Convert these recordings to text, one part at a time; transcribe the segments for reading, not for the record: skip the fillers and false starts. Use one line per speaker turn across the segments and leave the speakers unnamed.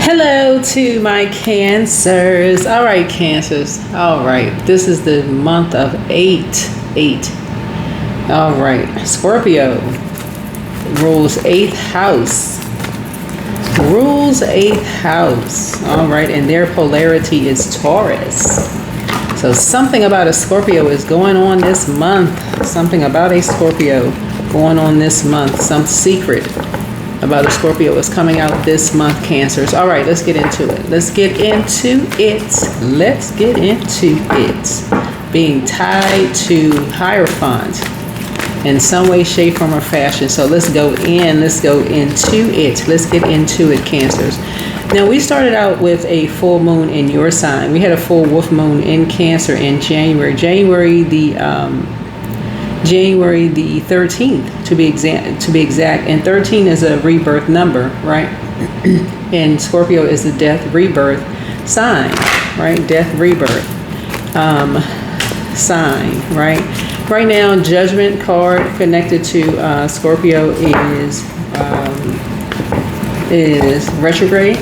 Hello to my Cancers. All right, Cancers. All right, this is the month of 8. All right, Scorpio rules 8th house. All right, and their polarity is Taurus. So something about a Scorpio is going on this month. Something about a Scorpio going on this month. Some secret about a Scorpio is coming out this month, Cancers. All right, let's get into it. Being tied to Hierophant in some way, shape, form, or fashion. So let's go into it, Cancers. Now, we started out with a full moon in your sign. We had a full wolf moon in Cancer in January. January the 13th to be exact. And 13 is a rebirth number, right? And Scorpio is the death rebirth sign, right? Death rebirth sign, right? Right now, Judgment card connected to Scorpio is retrograde.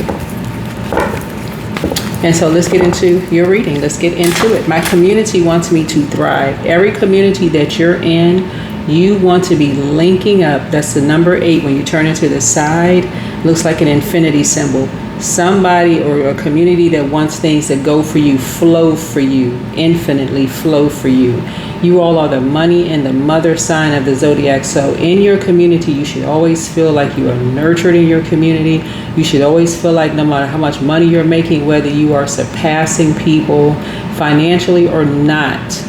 And so let's get into your reading. Let's get into it. My community wants me to thrive. Every community that you're in, you want to be linking up. That's the number 8 when you turn it to the side. Looks like an infinity symbol. Somebody or a community that wants things that go for you, flow for you, infinitely flow for you. You all are the money and the mother sign of the zodiac. So in your community, you should always feel like you are nurtured in your community. You should always feel like no matter how much money you're making, whether you are surpassing people financially or not,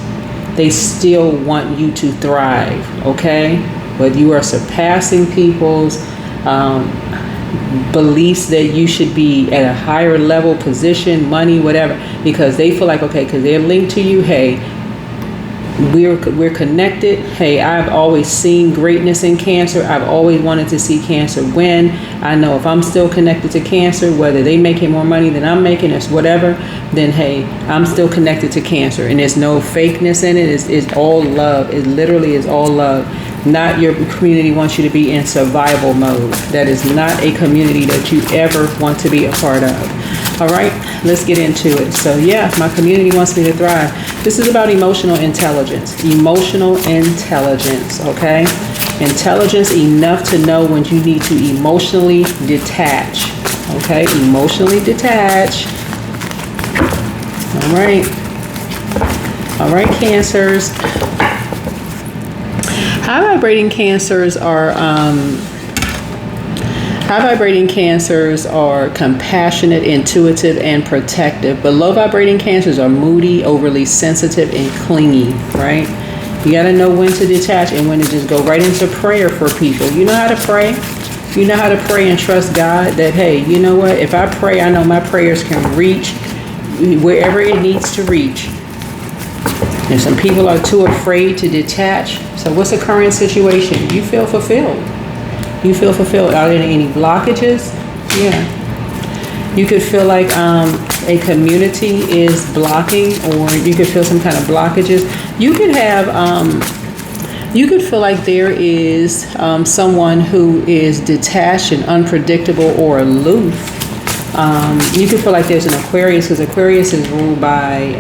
they still want you to thrive, okay? Whether you are surpassing people's beliefs that you should be at a higher level position, money, whatever, because they feel like, okay, because they're linked to you, hey, we're connected. Hey, I've always seen greatness in Cancer. I've always wanted to see Cancer win. I know if I'm still connected to Cancer, whether they making more money than I'm making, it's whatever, then hey, I'm still connected to Cancer. And there's no fakeness in it. It's all love. It literally is all love. Not your community wants you to be in survival mode. That is not a community that you ever want to be a part of. All right, let's get into it. So yeah, my community wants me to thrive. This is about emotional intelligence. Emotional intelligence, okay? Intelligence enough to know when you need to emotionally detach, okay? Emotionally detach. All right. All right, Cancers. High vibrating Cancers are compassionate, intuitive, and protective. But low vibrating Cancers are moody, overly sensitive, and clingy, right? You got to know when to detach and when to just go right into prayer for people. You know how to pray? You know how to pray and trust God that, hey, you know what? If I pray, I know my prayers can reach wherever it needs to reach. And some people are too afraid to detach. So what's the current situation? You feel fulfilled. You feel fulfilled. Are there any blockages? Yeah. You could feel like a community is blocking, or you could feel some kind of blockages. You could have, you could feel like there is someone who is detached and unpredictable or aloof. You could feel like there's an Aquarius, because Aquarius is ruled by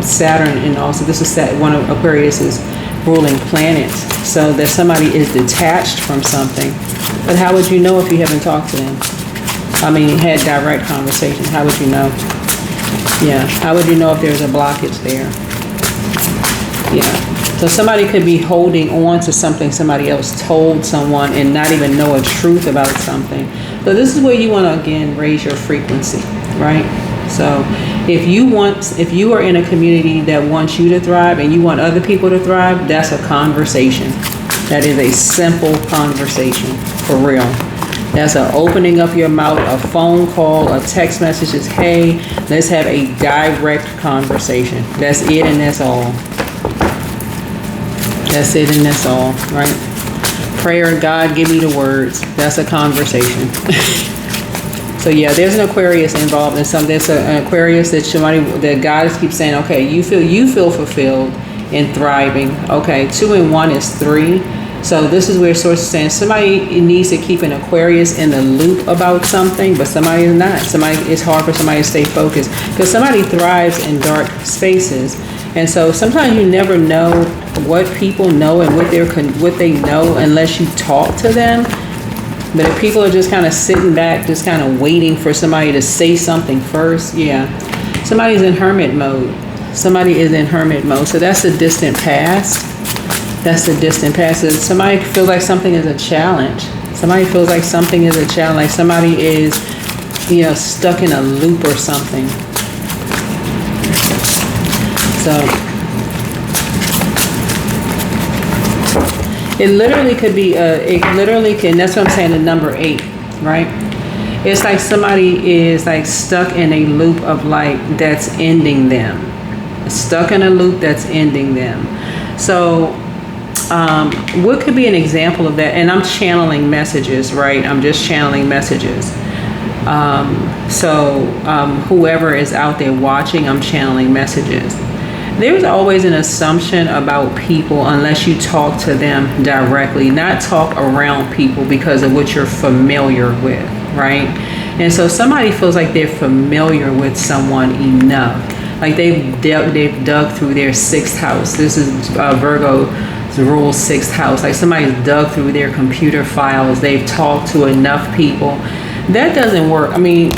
Saturn, and also this is one of Aquarius's ruling planets. So that somebody is detached from something. But how would you know if you haven't talked to them? I mean, had direct conversation. How would you know? Yeah. How would you know if there's a blockage there? Yeah. So somebody could be holding on to something somebody else told someone and not even know a truth about something. So this is where you want to, again, raise your frequency, right? So if you are in a community that wants you to thrive and you want other people to thrive, that's a conversation. That is a simple conversation, for real. That's a opening up your mouth, a phone call, a text message is, hey, let's have a direct conversation. That's it and that's all. That's it and that's all, right? Prayer, God, give me the words. That's a conversation. So yeah, there's an Aquarius involved in some. There's an Aquarius that God keeps saying, okay, you feel fulfilled and thriving. Okay, 2 and 1 is 3. So this is where source is saying somebody needs to keep an Aquarius in the loop about something, but somebody is not. It's hard for somebody to stay focused because somebody thrives in dark spaces. And so sometimes you never know what people know and what they know unless you talk to them. But if people are just kind of sitting back, just kind of waiting for somebody to say something first, yeah. Somebody's in hermit mode. Somebody is in hermit mode. So that's the distant past. That's the distant past. Somebody feels like something is a challenge. Somebody feels like something is a challenge. Like somebody is, stuck in a loop or something. So it literally could be, and that's what I'm saying, the number 8, right? It's like somebody is like stuck in a loop of like, that's ending them. Stuck in a loop that's ending them. So, what could be an example of that? And I'm channeling messages, right? I'm just channeling messages. Whoever is out there watching, I'm channeling messages. There's always an assumption about people unless you talk to them directly, not talk around people because of what you're familiar with, right? And so somebody feels like they're familiar with someone enough. Like they've dug through their 6th house. This is Virgo rule 6th house. Like somebody's dug through their computer files. They've talked to enough people. That doesn't work. I mean,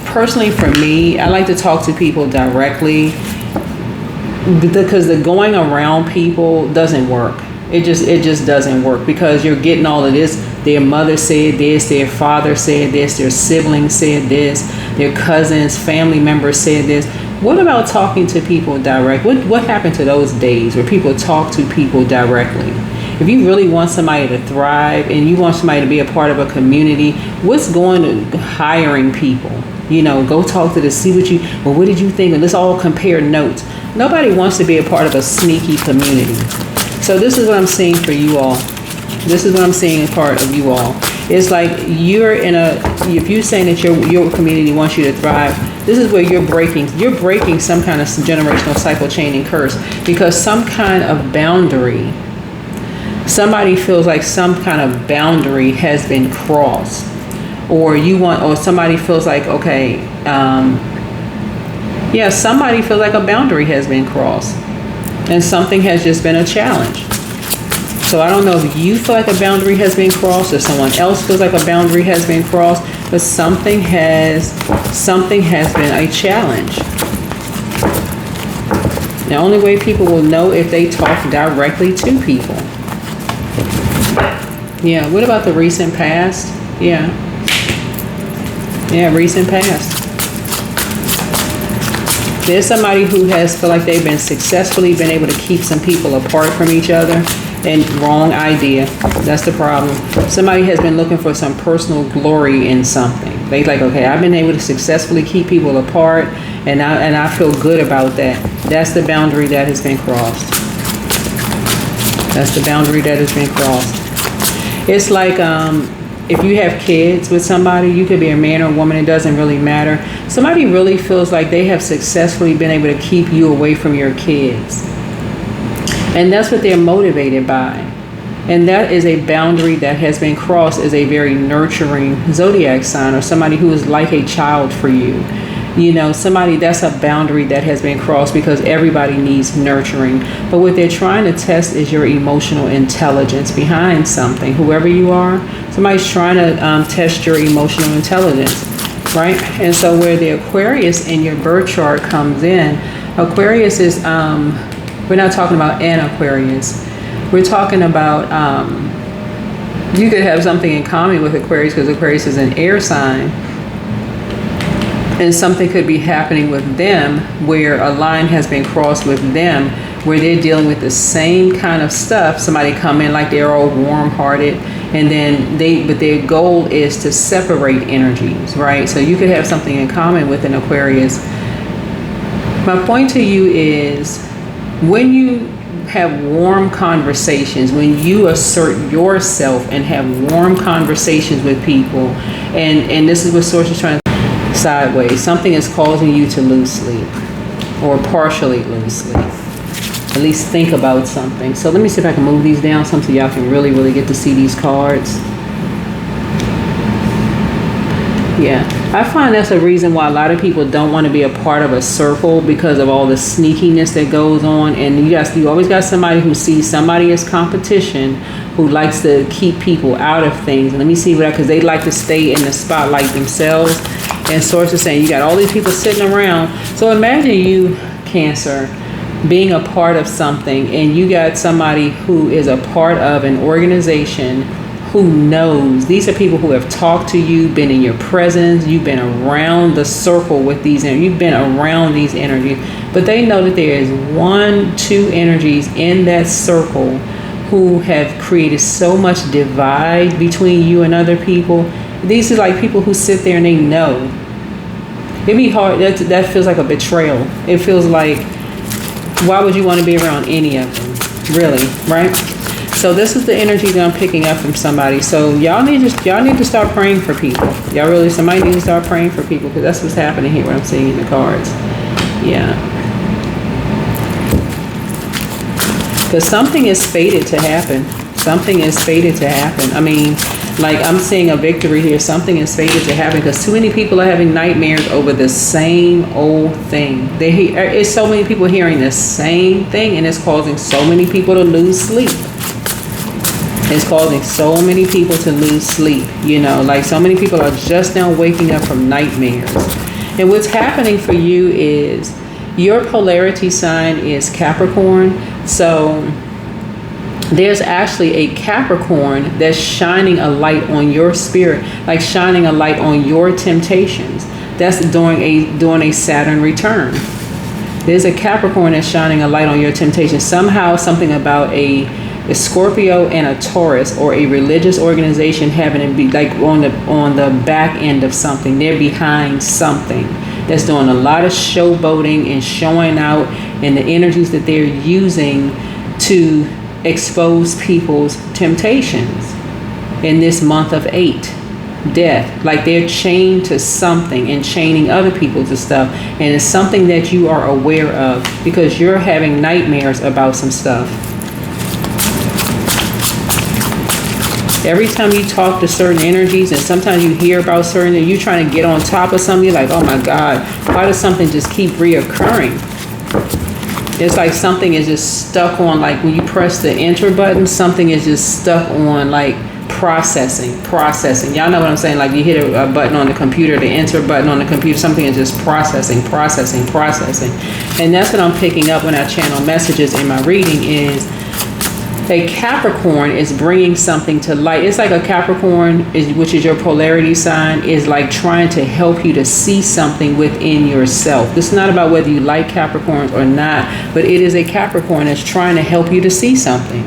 personally for me, I like to talk to people directly because the going around people doesn't work. It just doesn't work because you're getting all of this. Their mother said this, their father said this, their siblings said this, their cousins, family members said this. What about talking to people direct? What happened to those days where people talk to people directly? If you really want somebody to thrive and you want somebody to be a part of a community, what's going to hiring people? Go talk to them, see what did you think? And let's all compare notes. Nobody wants to be a part of a sneaky community. So this is what I'm seeing for you all. This is what I'm seeing as part of you all. It's like if you're saying that your community wants you to thrive, this is where you're breaking some kind of generational cycle chain and curse because some kind of boundary, somebody feels like some kind of boundary has been crossed, or somebody feels like, okay, somebody feels like a boundary has been crossed and something has just been a challenge. So I don't know if you feel like a boundary has been crossed or someone else feels like a boundary has been crossed, but something has been a challenge. The only way people will know if they talk directly to people. Yeah, what about the recent past? Yeah, recent past. There's somebody who has felt like they've been able to keep some people apart from each other. And wrong idea. That's the problem. Somebody has been looking for some personal glory in something. They like, okay, I've been able to successfully keep people apart, and I feel good about that. That's the boundary that has been crossed. That's the boundary that has been crossed. It's like if you have kids with somebody, you could be a man or a woman, it doesn't really matter. Somebody really feels like they have successfully been able to keep you away from your kids. And that's what they're motivated by. And that is a boundary that has been crossed as a very nurturing zodiac sign or somebody who is like a child for you. Somebody, that's a boundary that has been crossed because everybody needs nurturing. But what they're trying to test is your emotional intelligence behind something. Whoever you are, somebody's trying to test your emotional intelligence, right? And so where the Aquarius in your birth chart comes in, Aquarius is... we're not talking about an Aquarius. We're talking about, you could have something in common with Aquarius because Aquarius is an air sign. And something could be happening with them where a line has been crossed with them where they're dealing with the same kind of stuff. Somebody come in like they're all warm-hearted and then but their goal is to separate energies, right? So you could have something in common with an Aquarius. My point to you is, when you have warm conversations, when you assert yourself and have warm conversations with people, and this is what Source is trying to sideways, something is causing you to lose sleep or partially lose sleep. at least think about something. So let me see if I can move these down some so y'all can really get to see these cards. Yeah, I find that's a reason why a lot of people don't want to be a part of a circle, because of all the sneakiness that goes on. And you always got somebody who sees somebody as competition, who likes to keep people out of things. And let me see what, because they like to stay in the spotlight themselves. And Source is saying you got all these people sitting around. So imagine you, Cancer, being a part of something, and you got somebody who is a part of an organization who knows. These are people who have talked to you, been in your presence, you've been around the circle with these, and you've been around these energies, but they know that there is 1-2 energies in that circle who have created so much divide between you and other people. These are like people who sit there and they know. It'd be hard. That feels like a betrayal. It feels like, why would you want to be around any of them, really, right? So this is the energy that I'm picking up from somebody. So y'all need to start praying for people. Somebody needs to start praying for people, because that's what's happening here, what I'm seeing in the cards. Yeah. Because something is fated to happen. Something is fated to happen. I mean, like, I'm seeing a victory here. Something is fated to happen, because too many people are having nightmares over the same old thing. It's so many people hearing the same thing, and it's causing so many people to lose sleep. It's causing so many people to lose sleep. Like, so many people are just now waking up from nightmares. And what's happening for you is your polarity sign is Capricorn. So there's actually a Capricorn that's shining a light on your spirit, like shining a light on your temptations. That's during a Saturn return. There's a Capricorn that's shining a light on your temptations. Somehow, something about a Scorpio and a Taurus, or a religious organization, having to be like on the back end of something. They're behind something that's doing a lot of showboating and showing out, and the energies that they're using to expose people's temptations in this month of 8, death. Like, they're chained to something and chaining other people to stuff, and it's something that you are aware of, because you're having nightmares about some stuff. Every time you talk to certain energies, and sometimes you hear about certain, and you're trying to get on top of something, you're like, oh my God, why does something just keep reoccurring? It's like something is just stuck on, like when you press the enter button, something is just stuck on, like processing. Y'all know what I'm saying? Like, you hit a button on the computer, the enter button on the computer, something is just processing. And that's what I'm picking up when I channel messages in my reading is, a Capricorn is bringing something to light. It's like a Capricorn, which is your polarity sign, is like trying to help you to see something within yourself. This is not about whether you like Capricorns or not, but it is a Capricorn that's trying to help you to see something.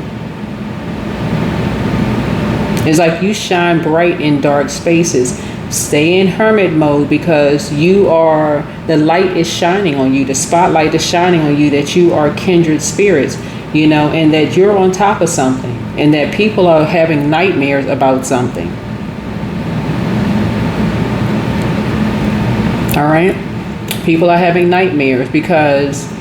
It's like you shine bright in dark spaces. Stay in hermit mode, because the light is shining on you. The spotlight is shining on you, that you are kindred spirits. And that you're on top of something, and that people are having nightmares about something. All right? People are having nightmares because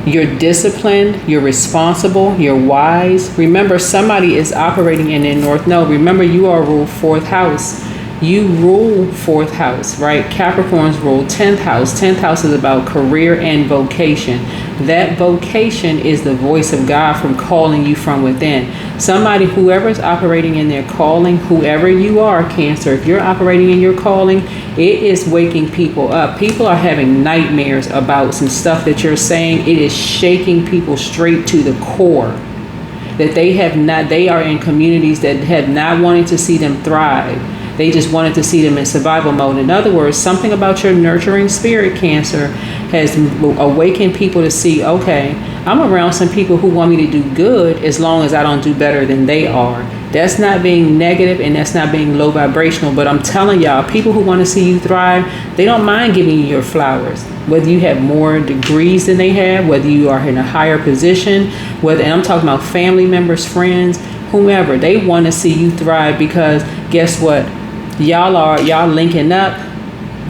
you're disciplined, you're responsible, you're wise. Remember, somebody is operating in their North Node. Remember, you are ruled 4th house. You rule 4th house, right? Capricorns rule 10th house. 10th house is about career and vocation. That vocation is the voice of God from calling you from within. Somebody, whoever's operating in their calling, whoever you are, Cancer, if you're operating in your calling, it is waking people up. People are having nightmares about some stuff that you're saying. It is shaking people straight to the core. That they are in communities that have not wanted to see them thrive. They just wanted to see them in survival mode. In other words, something about your nurturing spirit, Cancer, has awakened people to see, okay, I'm around some people who want me to do good as long as I don't do better than they are. That's not being negative, and that's not being low vibrational. But I'm telling y'all, people who want to see you thrive, they don't mind giving you your flowers. Whether you have more degrees than they have, whether you are in a higher position, and I'm talking about family members, friends, whomever, they want to see you thrive, because guess what? Y'all linking up.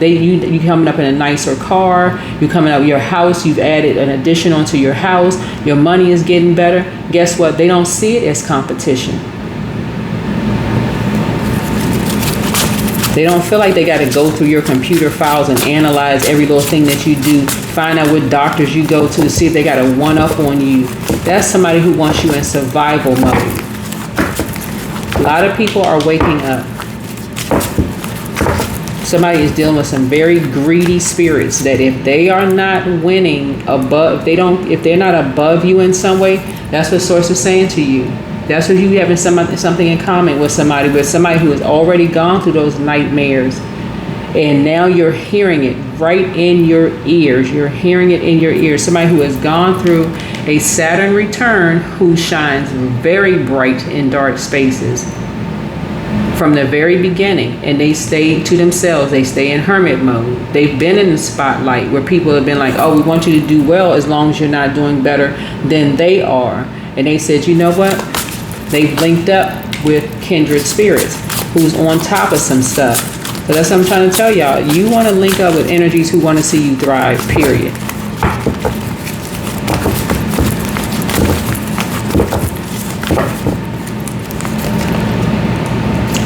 You coming up in a nicer car, you coming up your house, you've added an addition onto your house, your money is getting better. Guess what? They don't see it as competition. They don't feel like they got to go through your computer files and analyze every little thing that you do, find out what doctors you go to see if they got a one-up on you. That's somebody who wants you in survival mode. A lot of people are waking up. Somebody is dealing with some very greedy spirits that if they are not winning above, if they're not above you in some way, that's what Source is saying to you. That's what you having something in common with somebody who has already gone through those nightmares. And now you're hearing it right in your ears. You're hearing it in your ears. Somebody who has gone through a Saturn return who shines very bright in dark spaces from the very beginning. And they stay to themselves. They stay in hermit mode. They've been in the spotlight where people have been like, oh, we want you to do well as long as you're not doing better than they are. And they said, you know what? They've linked up with kindred spirits who's on top of some stuff. So that's what I'm trying to tell y'all. You want to link up with energies who want to see you thrive, period.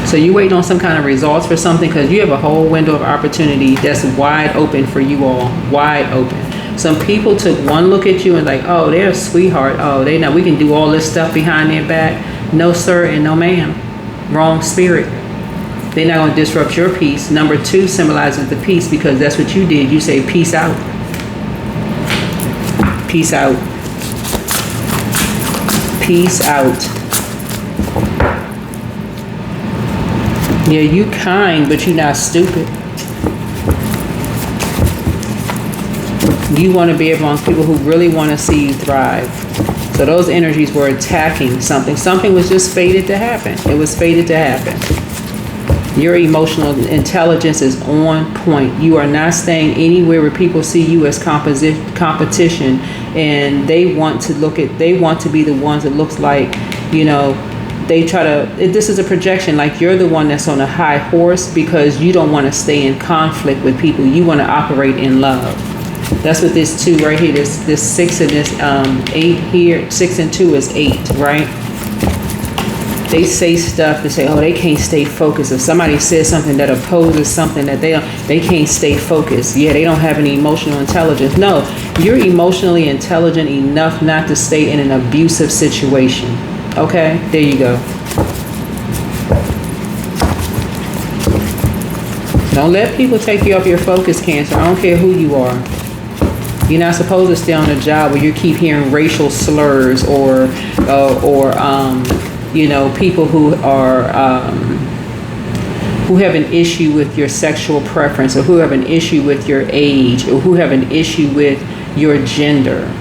So you waiting on some kind of results for something because you have a whole window of opportunity that's wide open for you all, wide open. Some people took one look at you and like, oh, they're a sweetheart. Oh, they know we can do all this stuff behind their back. No, sir, and no, ma'am. Wrong spirit. They're not going to disrupt your peace. Number 2 symbolizes the peace because that's what you did. You say, peace out. Peace out. Peace out. Yeah, you kind, but you're not stupid. You want to be among people who really want to see you thrive. So those energies were attacking something. Something was just fated to happen. It was fated to happen. Your emotional intelligence is on point. You are not staying anywhere where people see you as competition, and they want to be the ones that looks like, this is a projection, like you're the one that's on a high horse because you don't want to stay in conflict with people. You want to operate in love. That's what this 2 right here, this 6 and this 8 here, 6 and 2 is 8, right? They say stuff to say, oh, they can't stay focused. If somebody says something that opposes something that they can't stay focused. Yeah, they don't have any emotional intelligence. No, you're emotionally intelligent enough not to stay in an abusive situation. Okay, there you go. Don't let people take you off your focus, Cancer. I don't care who you are. You're not supposed to stay on a job where you keep hearing racial slurs or people who have an issue with your sexual preference, or who have an issue with your age, or who have an issue with your gender,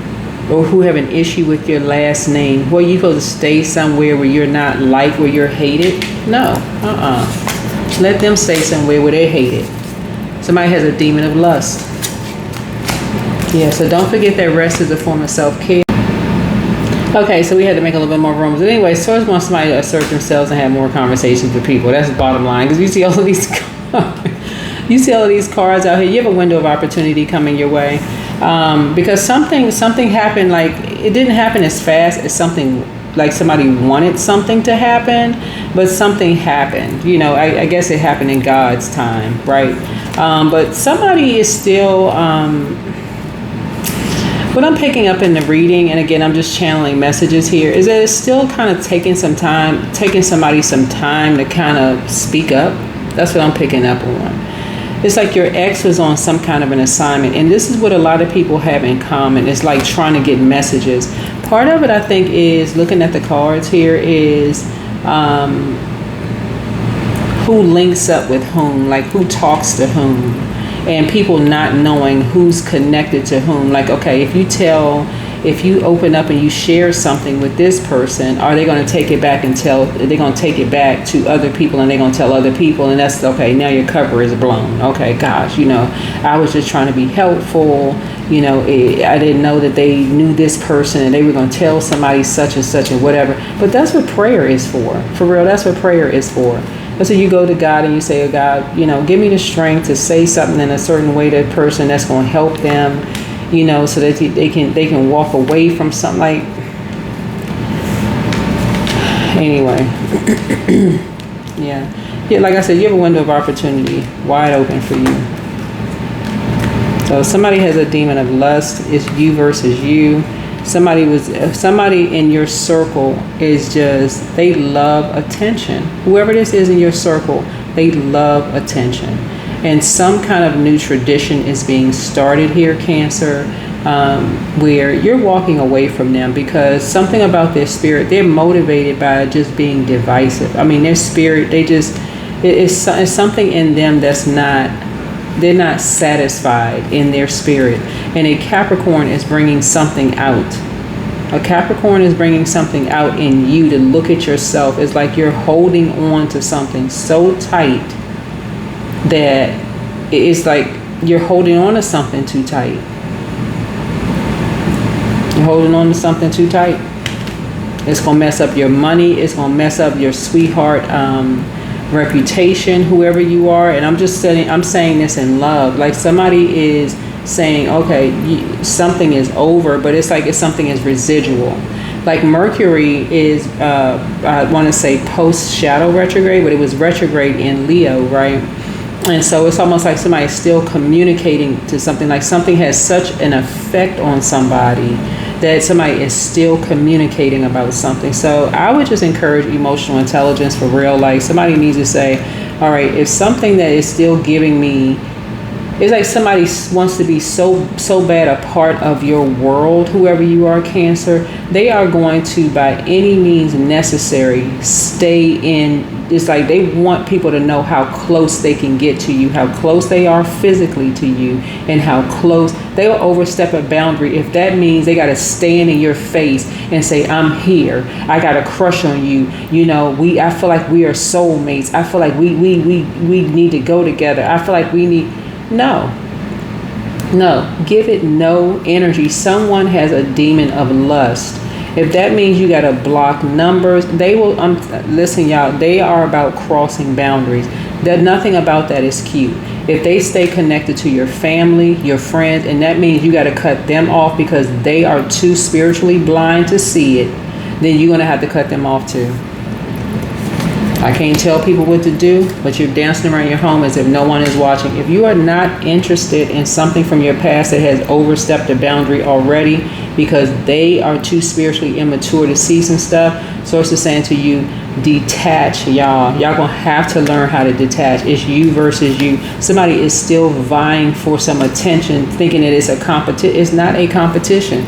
or who have an issue with your last name. Well, you supposed to stay somewhere where you're not liked, where you're hated? No, Let them stay somewhere where they're hated. Somebody has a demon of lust. Yeah, so don't forget that rest is a form of self-care. Okay, so we had to make a little bit more room. But anyway, Source wants somebody to assert themselves and have more conversations with people. That's the bottom line. Because you see all of these cards out here. You have a window of opportunity coming your way. Because something happened, like it didn't happen as fast as something, like somebody wanted something to happen, but something happened. I guess it happened in God's time, right? But somebody is still... what I'm picking up in the reading, and again, I'm just channeling messages here, is that it's still kind of taking somebody some time to kind of speak up. That's what I'm picking up on. It's like your ex was on some kind of an assignment, and this is what a lot of people have in common. It's like trying to get messages. Part of it, I think, is looking at the cards here is who links up with whom, like who talks to whom. And people not knowing who's connected to whom. Like, okay, if you open up and you share something with this person, are they going to take it back and they're going to take it back to other people, and they're going to tell other people, and that's okay, now your cover is blown. Okay, gosh, I was just trying to be helpful. I didn't know that they knew this person and they were going to tell somebody such and such and whatever. But that's what prayer is for real. That's what prayer is for. So you go to God and you say, oh God, give me the strength to say something in a certain way to a person that's going to help them, so that they can walk away from something. Like, anyway. Yeah, like I said, you have a window of opportunity wide open for you. So if somebody has a demon of lust, it's you versus you. Somebody in your circle is just, they love attention. Whoever this is in your circle, they love attention. And some kind of new tradition is being started here, Cancer, where you're walking away from them because something about their spirit, they're motivated by just being divisive. I mean, their spirit, it's something in them that's they're not satisfied in their spirit. And a Capricorn is bringing something out. A Capricorn is bringing something out in you to look at yourself. It's like you're holding on to something so tight that it's like you're holding on to something too tight. You're holding on to something too tight. It's going to mess up your money. It's going to mess up your sweetheart reputation, whoever you are. And I'm saying this in love. Like somebody is saying, okay, something is over, but it's like something is residual. Like Mercury is, I want to say post shadow retrograde, but it was retrograde in Leo, right? And so it's almost like somebody's still communicating to something, like something has such an effect on somebody that somebody is still communicating about something. So I would just encourage emotional intelligence for real. Like somebody needs to say, all right, if something that is still giving me, it's like somebody wants to be so bad a part of your world, whoever you are, Cancer, they are going to, by any means necessary, stay in. It's like they want people to know how close they can get to you, how close they are physically to you, and how close they will overstep a boundary if that means they got to stand in your face and say, I'm here, I got a crush on you, I feel like we are soulmates, I feel like we need to go together, I feel like we need. No, give it no energy. Someone has a demon of lust. If that means you got to block numbers, they will, listen, y'all, they are about crossing boundaries. Nothing about that is cute. If they stay connected to your family, your friends, and that means you got to cut them off because they are too spiritually blind to see it, then you're going to have to cut them off too. I can't tell people what to do, but you're dancing around your home as if no one is watching. If you are not interested in something from your past that has overstepped a boundary already because they are too spiritually immature to see some stuff, Source is saying to you, detach, y'all. Y'all gonna have to learn how to detach. It's you versus you. Somebody is still vying for some attention, thinking that it's a competition. It's not a competition.